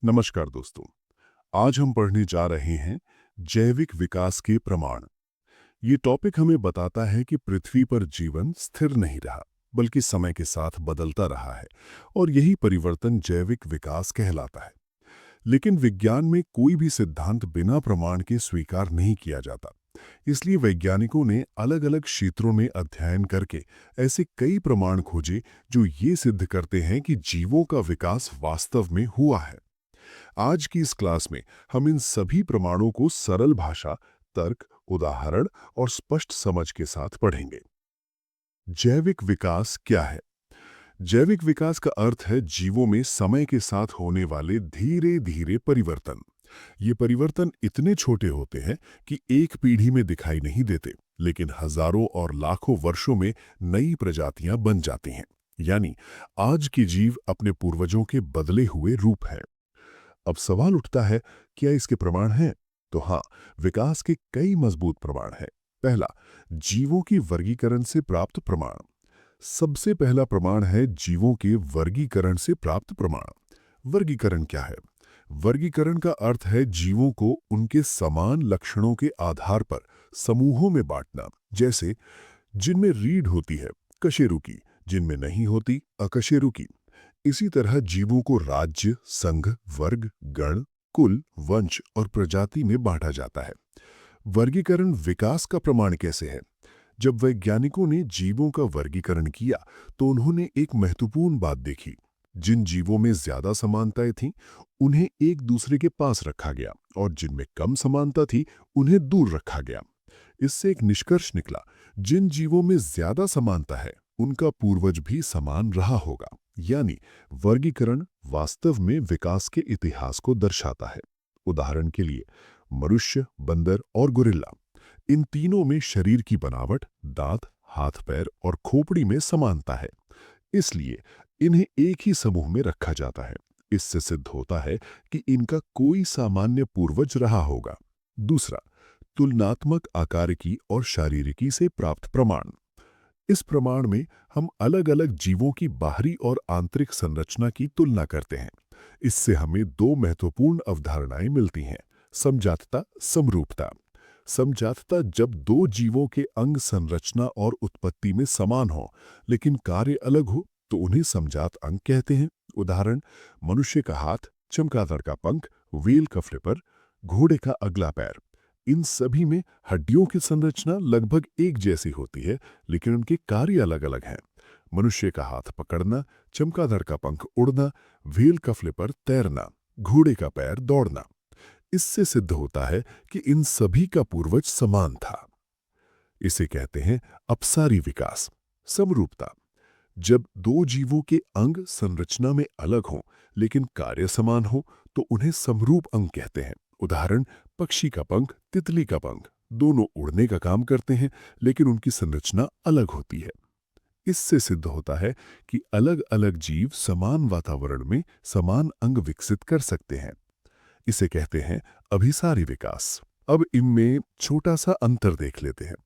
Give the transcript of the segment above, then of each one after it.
नमस्कार दोस्तों। आज हम पढ़ने जा रहे हैं जैविक विकास के प्रमाण। ये टॉपिक हमें बताता है कि पृथ्वी पर जीवन स्थिर नहीं रहा, बल्कि समय के साथ बदलता रहा है और यही परिवर्तन जैविक विकास कहलाता है। लेकिन विज्ञान में कोई भी सिद्धांत बिना प्रमाण के स्वीकार नहीं किया जाता। इसलिए वैज्ञानिकों ने अलग अलग क्षेत्रों में अध्ययन करके ऐसे कई प्रमाण खोजे जो ये सिद्ध करते हैं कि जीवों का विकास वास्तव में हुआ है। आज की इस क्लास में हम इन सभी प्रमाणों को सरल भाषा, तर्क, उदाहरण और स्पष्ट समझ के साथ पढ़ेंगे। जैविक विकास क्या है? जैविक विकास का अर्थ है जीवों में समय के साथ होने वाले धीरे धीरे परिवर्तन। ये परिवर्तन इतने छोटे होते हैं कि एक पीढ़ी में दिखाई नहीं देते, लेकिन हजारों और लाखों वर्षों में नई प्रजातियां बन जाती हैं। यानी आज के जीव अपने पूर्वजों के बदले हुए रूप हैं। अब सवाल उठता है, क्या इसके प्रमाण हैं? तो हाँ, विकास के कई मजबूत प्रमाण हैं। पहला, जीवों की वर्गीकरण से प्राप्त प्रमाण। सबसे पहला प्रमाण है जीवों के वर्गीकरण से प्राप्त प्रमाण। वर्गीकरण क्या है? वर्गीकरण का अर्थ है जीवों को उनके समान लक्षणों के आधार पर समूहों में बांटना। जैसे जिनमें रीढ़ होती है, कशेरुकी; जिनमें नहीं होती, अकशेरुकी। इसी तरह जीवों को राज्य, संघ, वर्ग, गण, कुल, वंश और प्रजाति में बांटा जाता है। वर्गीकरण विकास का प्रमाण कैसे है? जब वैज्ञानिकों ने जीवों का वर्गीकरण किया तो उन्होंने एक महत्वपूर्ण बात देखी। जिन जीवों में ज्यादा समानताएं थीं, उन्हें एक दूसरे के पास रखा गया और जिनमें कम समानता थी, उन्हें दूर रखा गया। इससे एक निष्कर्ष निकला, जिन जीवों में ज्यादा समानता है उनका पूर्वज भी समान रहा होगा। यानी वर्गीकरण वास्तव में विकास के इतिहास को दर्शाता है। उदाहरण के लिए मनुष्य, बंदर और गोरिल्ला, इन तीनों में शरीर की बनावट, दांत, हाथ पैर और खोपड़ी में समानता है। इसलिए इन्हें एक ही समूह में रखा जाता है। इससे सिद्ध होता है कि इनका कोई सामान्य पूर्वज रहा होगा। दूसरा, तुलनात्मक आकारिकी और शारीरिकी से प्राप्त प्रमाण। इस प्रमाण में हम अलग अलग जीवों की बाहरी और आंतरिक संरचना की तुलना करते हैं। इससे हमें दो महत्वपूर्ण अवधारणाएं मिलती हैं: समजातता, समरूपता। समजातता जब दो जीवों के अंग संरचना और उत्पत्ति में समान हो, लेकिन कार्य अलग हो, तो उन्हें समजात अंग कहते हैं। उदाहरण, मनुष्य का हाथ, चमगादड़ का पंख, व्हेल का फ्लिपर, घोड़े का अगला पैर। इन सभी में हड्डियों की संरचना लगभग एक जैसी होती है, लेकिन उनके कार्य अलग अलग हैं। मनुष्य का हाथ पकड़ना, चमगादड़ का पंख उड़ना, व्हेल का फ्लिपर तैरना, घोड़े का पैर दौड़ना। इससे सिद्ध होता है कि इन सभी का पूर्वज समान था। इसे कहते हैं अपसारी विकास। समरूपता, जब दो जीवों के अंग संरचना में अलग हों लेकिन कार्य समान हो, तो उन्हें समरूप अंग कहते हैं। उदाहरण, पक्षी का पंख, तितली का पंख, दोनों उड़ने का काम करते हैं, लेकिन उनकी संरचना अलग होती है। इससे सिद्ध होता है कि अलग अलग जीव समान वातावरण में समान अंग विकसित कर सकते हैं। इसे कहते हैं अभिसारी विकास। अब इनमें छोटा सा अंतर देख लेते हैं।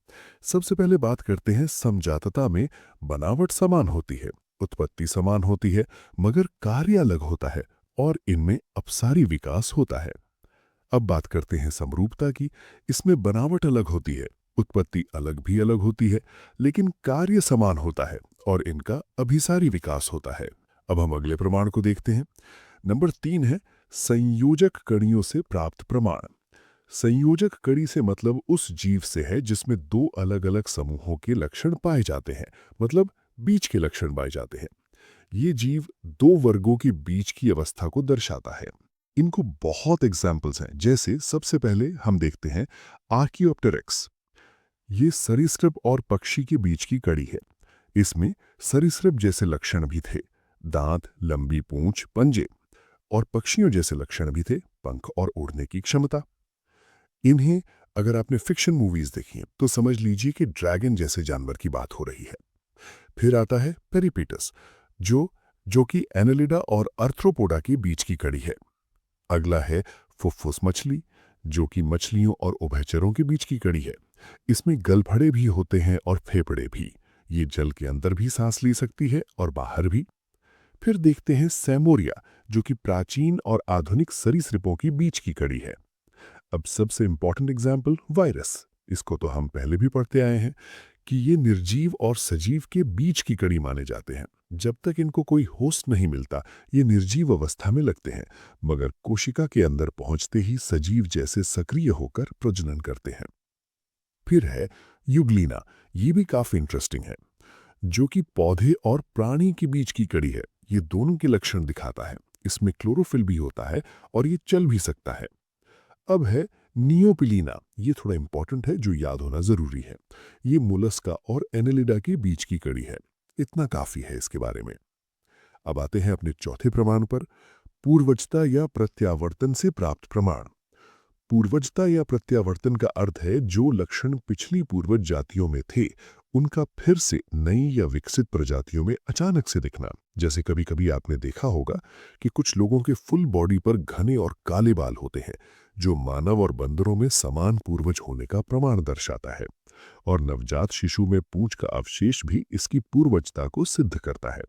सबसे पहले बात करते हैं समजातता में। बनावट समान होती है, उत्पत्ति समान होती है, मगर कार्य अलग होता है और इनमें अपसारी विकास होता है। अब बात करते हैं समरूपता की। इसमें बनावट अलग होती है, उत्पत्ति भी अलग होती है, लेकिन कार्य समान होता है और इनका अभिसारी विकास होता है। अब हम अगले प्रमाण को देखते हैं। नंबर 3 है संयोजक कणियों से प्राप्त प्रमाण। संयोजक कड़ी से मतलब उस जीव से है जिसमें दो अलग अलग समूहों के लक्षण पाए जाते हैं, मतलब बीच के लक्षण पाए जाते हैं। ये जीव दो वर्गों के बीच की अवस्था को दर्शाता है। इनको बहुत एग्जाम्पल्स हैं। जैसे सबसे पहले हम देखते हैं आर्कियोप्टेरिक्स। ये सरीसृप और पक्षी के बीच की कड़ी है। इसमें सरीसृप जैसे लक्षण भी थे, दांत, लंबी पूंछ, पंजे, और पक्षियों जैसे लक्षण भी थे, पंख और उड़ने की क्षमता। इन्हें अगर आपने फिक्शन मूवीज देखी हैं तो समझ लीजिए कि ड्रैगन जैसे जानवर की बात हो रही है। फिर आता है पेरिपेटस, जो कि एनालिडा और आर्थ्रोपोडा के बीच की कड़ी है। अगला है फुफ्फुस मछली, जो कि मछलियों और उभयचरों के बीच की कड़ी है। इसमें गलफड़े भी होते हैं और फेफड़े भी। ये जल के अंदर भी सांस ले सकती है और बाहर भी। फिर देखते हैं सैमोरिया, जो कि प्राचीन और आधुनिक सरीसृपों की बीच की कड़ी है। अब सबसे इंपॉर्टेंट एग्जाम्पल वायरस। इसको तो हम पहले भी पढ़ते आए हैं कि ये निर्जीव और सजीव के बीच की कड़ी माने जाते हैं। जब तक इनको कोई होस्ट नहीं मिलता, ये निर्जीव अवस्था में लगते हैं, मगर कोशिका के अंदर पहुंचते ही सजीव जैसे सक्रिय होकर प्रजनन करते हैं। फिर है युग्लिना। ये भी काफी इंटरेस्टिंग है, जो कि पौधे और प्राणी के बीच की कड़ी है। ये दोनों के लक्षण दिखाता है। इसमें क्लोरोफिल भी होता है और ये चल भी सकता है। अब है नियोपिलीना। ये थोड़ा इंपॉर्टेंट है, जो याद होना जरूरी है। ये मोलस्का और एनेलिडा के बीच की कड़ी है। इतना काफी है इसके बारे में। अब आते हैं अपने चौथे प्रमाण पर, पूर्वजता या प्रत्यावर्तन से प्राप्त प्रमाण। पूर्वजता या प्रत्यावर्तन का अर्थ है जो लक्षण पिछली पूर्वज जातियों में थे, उनका फिर से नई या विकसित प्रजातियों में अचानक से दिखना। जैसे कभी कभी आपने देखा होगा कि कुछ लोगों के फुल बॉडी पर घने और काले बाल होते हैं, जो मानव और बंदरों में समान पूर्वज होने का प्रमाण दर्शाता है। और नवजात शिशु में पूंछ का अवशेष भी इसकी पूर्वजता को सिद्ध करता है।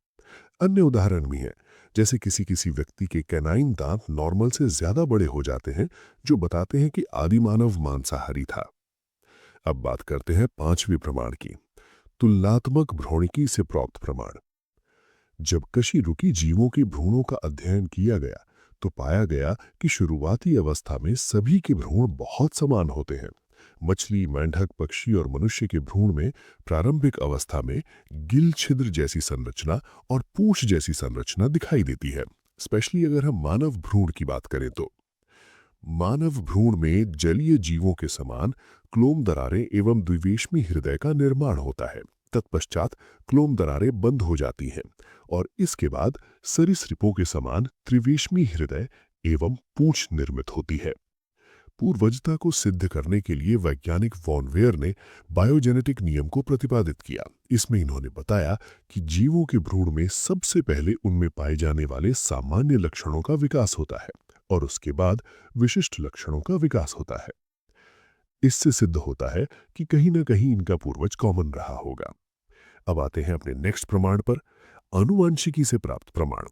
अन्य उदाहरण भी हैं, जैसे किसी किसी व्यक्ति के कैनाइन दांत नॉर्मल से ज्यादा बड़े हो जाते हैं, जो बताते हैं कि आदि मानव मांसाहारी था। अब बात करते हैं पांचवें प्रमाण की, तुलनात्मक भ्रूणिकी से प्राप्त प्रमाण। जब कशेरुकी जीवों के भ्रूणों का अध्ययन किया गया, तो पाया गया कि शुरुआती अवस्था में सभी के भ्रूण बहुत समान होते हैं। मछली, मेंढक, पक्षी और मनुष्य के भ्रूण में प्रारंभिक अवस्था में गिल छिद्र जैसी संरचना और पूंछ जैसी संरचना दिखाई देती है। स्पेशली अगर हम मानव भ्रूण की बात करें तो मानव भ्रूण में जलीय जीवों के समान क्लोम दरारें एवं द्विवेशमी हृदय का निर्माण होता है। तत्पश्चात क्लोम दरारें बंद हो जाती हैं और इसके बाद सरीसृपों के समान त्रिवेशमी हृदय एवं पूंछ निर्मित होती है। पूर्वजता को सिद्ध करने के लिए वैज्ञानिक वॉन वेयर ने बायोजेनेटिक नियम को प्रतिपादित किया। इसमें इन्होंने बताया कि जीवों के भ्रूण में सबसे पहले उनमें पाए जाने वाले सामान्य लक्षणों का विकास होता है और उसके बाद विशिष्ट लक्षणों का विकास होता है। इससे सिद्ध होता है कि कहीं ना कहीं इनका पूर्वज कॉमन रहा होगा। अब आते हैं अपने नेक्स्ट प्रमाण पर, आनुवंशिकी से प्राप्त प्रमाण।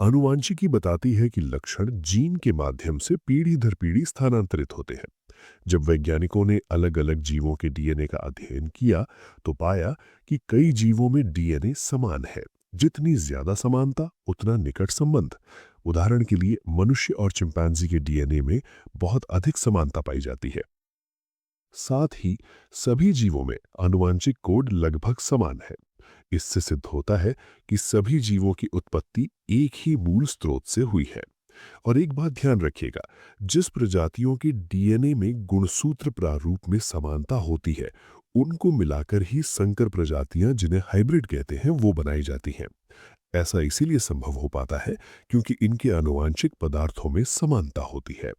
आनुवंशिकी बताती है कि लक्षण जीन के माध्यम से पीढ़ी दर पीढ़ी स्थानांतरित होते हैं। जब वैज्ञानिकों ने अलग अलग जीवों के डीएनए का अध्ययन किया, तो पाया कि कई जीवों में डीएनए समान है। जितनी ज्यादा समानता, उतना निकट संबंध। उदाहरण के लिए मनुष्य और चिंपैंजी के डीएनए में बहुत अधिक समानता पाई जाती है। साथ ही सभी जीवों में आनुवंशिक कोड लगभग समान है। इससे सिद्ध होता है कि सभी जीवों की उत्पत्ति एक ही मूल स्रोत से हुई है। और एक बात ध्यान रखिएगा, जिस प्रजातियों के डीएनए में गुणसूत्र प्रारूप में समानता होती है, उनको मिलाकर ही संकर प्रजातियां, जिन्हें हाइब्रिड कहते हैं, वो बनाई जाती हैं। ऐसा इसीलिए संभव हो पाता है क्योंकि इनके आनुवंशिक पदार्थों में समानता होती है।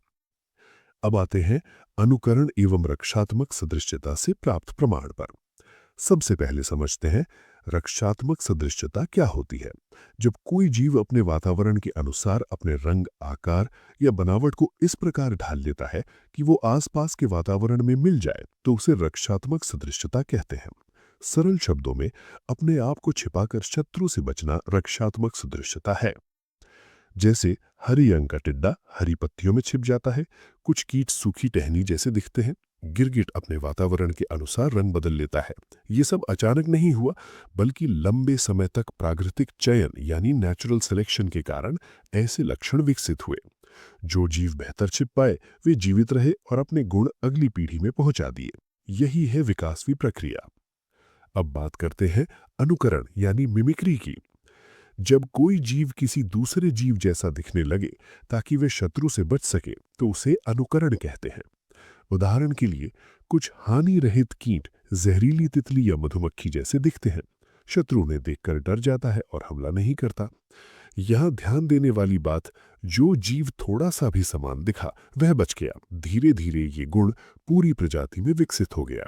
अब आते हैं अनुकरण एवं रक्षात्मक सदृश्यता से प्राप्त प्रमाण पर। सबसे पहले समझते हैं रक्षात्मक सदृश्यता क्या होती है। जब कोई जीव अपने वातावरण के अनुसार अपने रंग, आकार या बनावट को इस प्रकार ढाल लेता है कि वो आसपास के वातावरण में मिल जाए, तो उसे रक्षात्मक सदृश्यता कहते हैं। सरल शब्दों में अपने आप को छिपाकर शत्रु से बचना रक्षात्मक सदृश्यता है। जैसे हरी रंग का टिड्डा हरी पत्तियों में छिप जाता है, कुछ कीट सूखी टहनी जैसे दिखते हैं, गिरगिट अपने वातावरण के अनुसार रंग बदल लेता है। ये सब अचानक नहीं हुआ, बल्कि लंबे समय तक प्राकृतिक चयन यानी नेचुरल सिलेक्शन के कारण ऐसे लक्षण विकसित हुए। जो जीव बेहतर छिप पाए, वे जीवित रहे और अपने गुण अगली पीढ़ी में पहुंचा दिए। यही है विकासवी प्रक्रिया। अब बात करते हैं अनुकरण यानी मिमिक्री की। जब कोई जीव किसी दूसरे जीव जैसा दिखने लगे ताकि वे शत्रु से बच सके, तो उसे अनुकरण कहते हैं। उदाहरण के लिए कुछ हानि रहित कीट जहरीली तितली या मधुमक्खी जैसे दिखते हैं। शत्रु उन्हें देखकर डर जाता है और हमला नहीं करता। यहां ध्यान देने वाली बात, जो जीव थोड़ा सा भी समान दिखा वह बच गया। धीरे धीरे ये गुण पूरी प्रजाति में विकसित हो गया।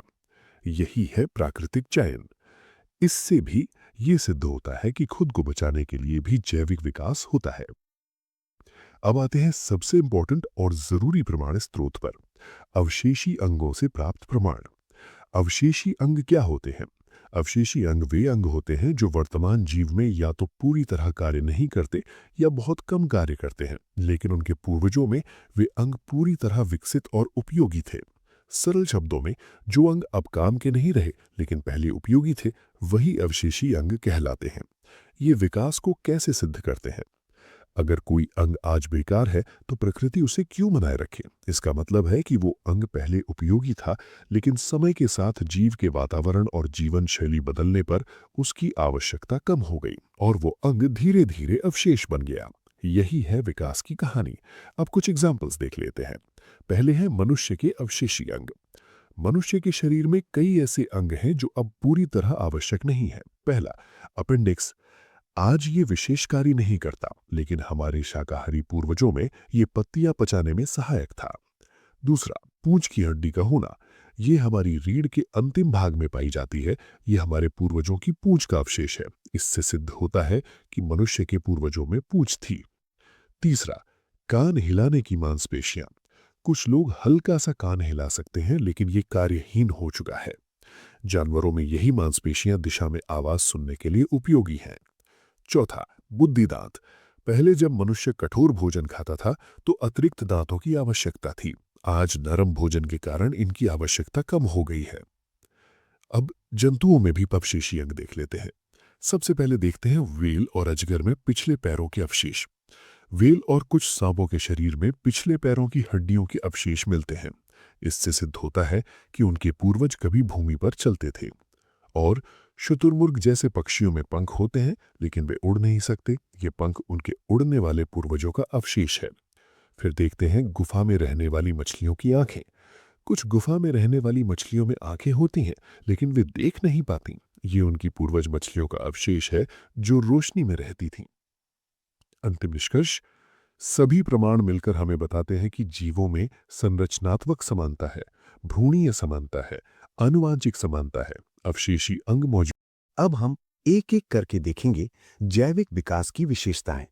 यही है प्राकृतिक चयन। इससे भी ये सिद्ध होता है कि खुद को बचाने के लिए भी जैविक विकास होता है। अब आते हैं सबसे इंपॉर्टेंट और जरूरी प्रमाण स्रोत पर, अवशेषी अंगों से प्राप्त प्रमाण। अवशेषी अंग क्या होते हैं? अवशेषी अंग वे अंग होते हैं जो वर्तमान जीव में या तो पूरी तरह कार्य नहीं करते या बहुत कम कार्य करते हैं, लेकिन उनके पूर्वजों में वे अंग पूरी तरह विकसित और उपयोगी थे। सरल शब्दों में, जो अंग अब काम के नहीं रहे लेकिन पहले उपयोगी थे, वही अवशेषी अंग कहलाते हैं। ये विकास को कैसे सिद्ध करते हैं? अगर कोई अंग आज बेकार है तो प्रकृति उसे क्यों बनाए रखे? इसका मतलब है कि वो अंग पहले उपयोगी था, लेकिन समय के साथ जीव के वातावरण और जीवन शैली बदलने पर उसकी आवश्यकता कम हो गई और वो अंग धीरे धीरे अवशेष बन गया। यही है विकास की कहानी। अब कुछ एग्जाम्पल्स देख लेते हैं। पहले है मनुष्य के अवशेषी अंग। मनुष्य के शरीर में कई ऐसे अंग हैं जो अब पूरी तरह आवश्यक नहीं है। पहला, अपेंडिक्स। आज ये विशेष कार्य नहीं करता, लेकिन हमारे शाकाहारी पूर्वजों में ये पत्तियां पचाने में सहायक था। दूसरा, पूंछ की हड्डी का होना। ये हमारी रीढ़ के अंतिम भाग में पाई जाती है। ये हमारे पूर्वजों की पूंछ का अवशेष है। इससे सिद्ध होता है कि मनुष्य के पूर्वजों में पूंछ थी। तीसरा, कान हिलाने की मांसपेशियां। कुछ लोग हल्का सा कान हिला सकते हैं, लेकिन ये कार्यहीन हो चुका है। जानवरों में यही मांसपेशियां दिशा में आवाज सुनने के लिए उपयोगी हैं। चौथा, बुद्धि दांत। पहले जब मनुष्य कठोर भोजन खाता था तो अतिरिक्त दांतों की आवश्यकता थी। आज नरम भोजन के कारण इनकी आवश्यकता कम हो गई है। अब जंतुओं में भी अवशेषी अंग देख लेते हैं। सबसे पहले देखते हैं व्हेल और अजगर में पिछले पैरों के अवशेष। व्हेल और कुछ सांपों के शरीर में पिछले पैरों की हड्डियों के अवशेष मिलते हैं। इससे सिद्ध होता है कि उनके पूर्वज कभी भूमि पर चलते थे। और शुतुरमुर्ग जैसे पक्षियों में पंख होते हैं, लेकिन वे उड़ नहीं सकते। ये पंख उनके उड़ने वाले पूर्वजों का अवशेष है। फिर देखते हैं गुफा में रहने वाली मछलियों की आंखें। कुछ गुफा में रहने वाली मछलियों में आंखें होती हैं, लेकिन वे देख नहीं पाती। ये उनकी पूर्वज मछलियों का अवशेष है जो रोशनी में रहती थीं। अंतिम निष्कर्ष, सभी प्रमाण मिलकर हमें बताते हैं कि जीवों में संरचनात्मक समानता है, भ्रूणीय समानता है, आनुवांशिक समानता है, अवशेषी अंग मौजूद। अब हम एक एक करके देखेंगे जैविक विकास की विशेषताएं।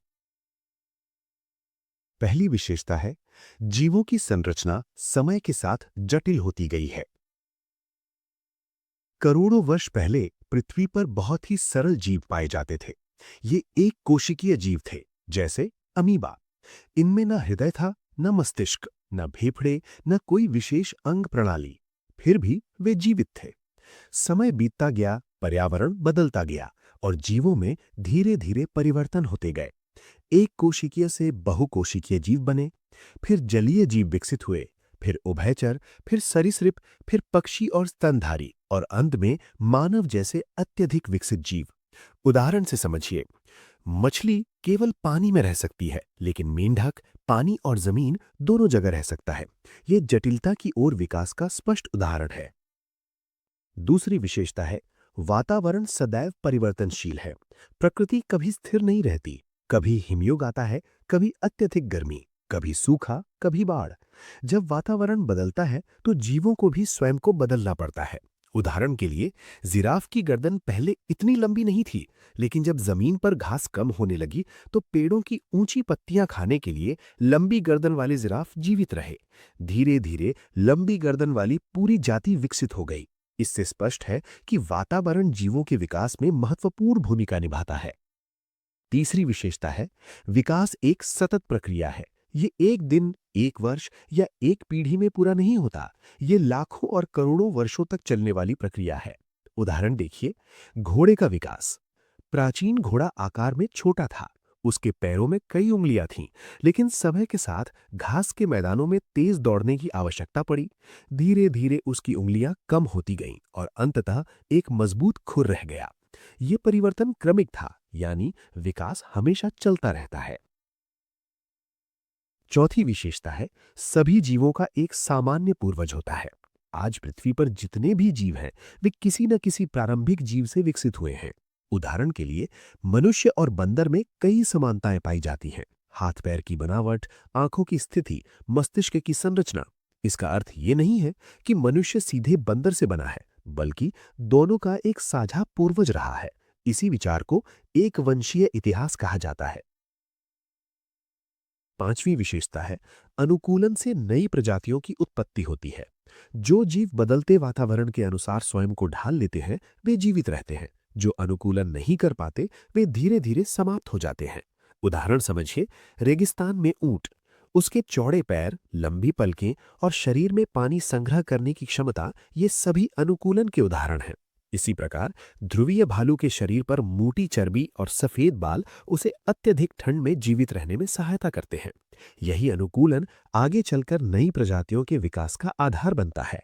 पहली विशेषता है, जीवों की संरचना समय के साथ जटिल होती गई है। करोड़ों वर्ष पहले पृथ्वी पर बहुत ही सरल जीव पाए जाते थे। ये एक कोशिकीय जीव थे, जैसे अमीबा। इनमें न हृदय था, न मस्तिष्क, न फेफड़े, न कोई विशेष अंग प्रणाली। फिर भी वे जीवित थे। समय बीतता गया, पर्यावरण बदलता गया और जीवों में धीरे धीरे परिवर्तन होते गए। एक कोशिकीय से बहुकोशिकीय जीव बने, फिर जलीय जीव विकसित हुए, फिर उभयचर, फिर सरीसृप, फिर पक्षी और स्तनधारी और अंत में मानव जैसे अत्यधिक विकसित जीव। उदाहरण से समझिए, मछली केवल पानी में रह सकती है, लेकिन मेंढक पानी और जमीन दोनों जगह रह सकता है। यह जटिलता की ओर विकास का स्पष्ट उदाहरण है। दूसरी विशेषता है, वातावरण सदैव परिवर्तनशील है। प्रकृति कभी स्थिर नहीं रहती। कभी हिमयुग आता है, कभी अत्यधिक गर्मी, कभी सूखा, कभी बाढ़। जब वातावरण बदलता है तो जीवों को भी स्वयं को बदलना पड़ता है। उदाहरण के लिए, जिराफ की गर्दन पहले इतनी लंबी नहीं थी, लेकिन जब जमीन पर घास कम होने लगी तो पेड़ों की ऊंची पत्तियां खाने के लिए लंबी गर्दन वाले जिराफ जीवित रहे। धीरे धीरे लंबी गर्दन वाली पूरी जाति विकसित हो गई। इससे स्पष्ट है कि वातावरण जीवों के विकास में महत्वपूर्ण भूमिका निभाता है। तीसरी विशेषता है, विकास एक सतत प्रक्रिया है। ये एक दिन, एक वर्ष या एक पीढ़ी में पूरा नहीं होता। ये लाखों और करोड़ों वर्षों तक चलने वाली प्रक्रिया है। उदाहरण देखिए, घोड़े का विकास। प्राचीन घोड़ा आकार में छोटा था, उसके पैरों में कई उंगलियां थीं, लेकिन समय के साथ घास के मैदानों में तेज दौड़ने की आवश्यकता पड़ी। धीरे धीरे उसकी उंगलियां कम होती गईं और अंततः एक मजबूत खुर रह गया। ये परिवर्तन क्रमिक था, यानी विकास हमेशा चलता रहता है। चौथी विशेषता है, सभी जीवों का एक सामान्य पूर्वज होता है। आज पृथ्वी पर जितने भी जीव हैं, वे किसी न किसी प्रारंभिक जीव से विकसित हुए हैं। उदाहरण के लिए, मनुष्य और बंदर में कई समानताएं पाई जाती हैं। हाथ पैर की बनावट, आंखों की स्थिति, मस्तिष्क की संरचना। इसका अर्थ ये नहीं है कि मनुष्य सीधे बंदर से बना है, बल्कि दोनों का एक साझा पूर्वज रहा है। इसी विचार को एक वंशीय इतिहास कहा जाता है। 5वीं विशेषता है, अनुकूलन से नई प्रजातियों की उत्पत्ति होती है। जो जीव बदलते वातावरण के अनुसार स्वयं को ढाल लेते हैं, वे जीवित रहते हैं। जो अनुकूलन नहीं कर पाते, वे धीरे धीरे समाप्त हो जाते हैं। उदाहरण समझिए, रेगिस्तान में ऊंट। उसके चौड़े पैर, लंबी पलकें और शरीर में पानी संग्रह करने की क्षमता, ये सभी अनुकूलन के उदाहरण हैं। इसी प्रकार ध्रुवीय भालू के शरीर पर मोटी चर्बी और सफेद बाल उसे अत्यधिक ठंड में जीवित रहने में सहायता करते हैं। यही अनुकूलन आगे चलकर नई प्रजातियों के विकास का आधार बनता है।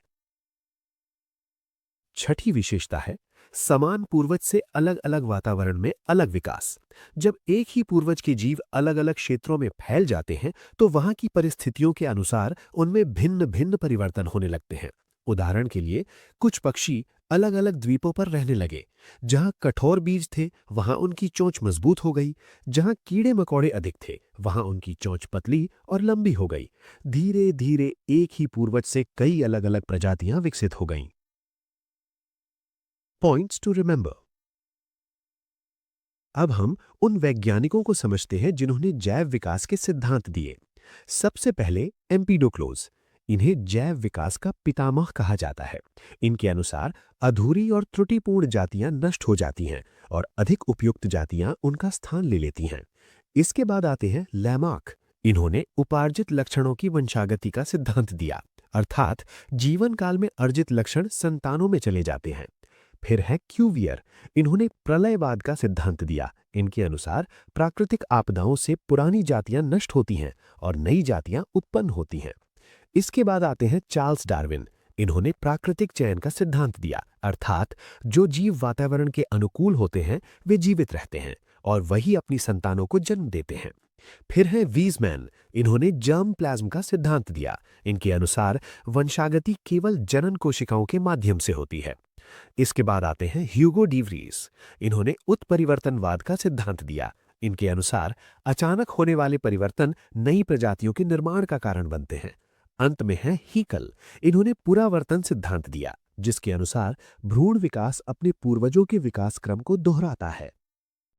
छठी विशेषता है, समान पूर्वज से अलग अलग वातावरण में अलग विकास। जब एक ही पूर्वज के जीव अलग अलग क्षेत्रों में फैल जाते हैं, तो वहां की परिस्थितियों के अनुसार उनमें भिन्न भिन्न परिवर्तन होने लगते हैं। उदाहरण के लिए, कुछ पक्षी अलग अलग द्वीपों पर रहने लगे। जहां कठोर बीज थे, वहां उनकी चोंच मजबूत हो गई। जहां कीड़े मकोड़े अधिक थे, वहां उनकी चोंच पतली और लंबी हो गई। धीरे धीरे एक ही पूर्वज से कई अलग अलग प्रजातियां विकसित हो गईं। Points to remember. अब हम उन वैज्ञानिकों को समझते हैं जिन्होंने जैव विकास के सिद्धांत दिए। सबसे पहले एम्पीडोक्लोज। इन्हें जैव विकास का पितामह कहा जाता है। इनके अनुसार अधूरी और त्रुटिपूर्ण जातियां नष्ट हो जाती हैं और अधिक उपयुक्त जातियां उनका स्थान ले लेती हैं। इसके बाद आते हैं लैमार्क। इन्होंने उपार्जित लक्षणों की वंशागति का सिद्धांत दिया, अर्थात जीवन काल में अर्जित लक्षण संतानों में चले जाते हैं। फिर है क्यूवियर। इन्होंने प्रलयवाद का सिद्धांत दिया। इनके अनुसार प्राकृतिक आपदाओं से पुरानी जातियां नष्ट होती हैं और नई जातियां उत्पन्न होती हैं। इसके बाद आते हैं चार्ल्स डार्विन। इन्होंने प्राकृतिक चयन का सिद्धांत दिया, अर्थात जो जीव वातावरण के अनुकूल होते हैं वे जीवित रहते हैं और वही अपनी संतानों को जन्म देते हैं। फिर है वीजमैन। इन्होंने जर्म प्लाज्म का सिद्धांत दिया। इनके अनुसार वंशागति केवल जनन कोशिकाओं के माध्यम से होती है। इसके बाद आते हैं ह्यूगो डी व्रीज। इन्होंने उत्परिवर्तनवाद का सिद्धांत दिया। इनके अनुसार अचानक होने वाले परिवर्तन नई प्रजातियों के निर्माण का कारण बनते हैं। अंत में है हीकल। इन्होंने पुरावर्तन सिद्धांत दिया, जिसके अनुसार भ्रूण विकास अपने पूर्वजों के विकास क्रम को दोहराता है।